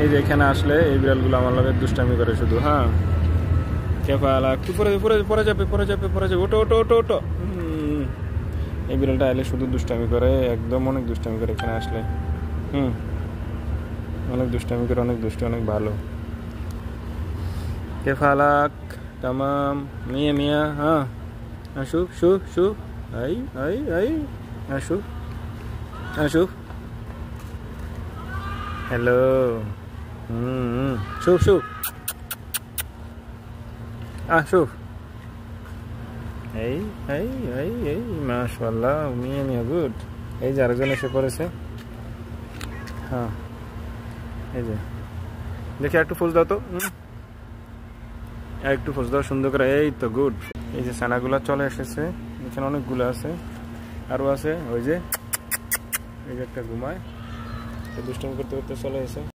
এই যে এখানে আসলে এই বিড়ালগুলো আমার লগে দুষ্টামি করে শুধু। হ্যাঁ কেফালা একটু পরে যাবে ওটো ওটো ওটো ওটো। এই বিড়ালটা এলে শুধু দুষ্টামি করে, একদম অনেক দুষ্টামি করে এখানে আসলে। অনেক দুষ্টামি করে, অনেক দুষ্ট, অনেক ভালো। কেফালাক তামাম মিয়া মিয়া। হ্যাঁ আসুক সুখ সুখ আই আই আই আসুক আসুক। হ্যালো সুখ সুখ আসুক। এই এই এই এই মাশাআল্লাহ মিয়া মিয়া গুড। এই যে আরেকজন এসে পড়েছে। হ্যাঁ এই যে দেখি একটু ফুল দাও তো, একটু ফুল দাও সুন্দর করে। এই তো গুড। এই যে ছানাগুলো চলে এসেছে, এখানে অনেকগুলো আছে, আরও আছে। ওই যে এই যে একটা ঘুমায়, দুষ্টামি করতে করতে চলে এসে।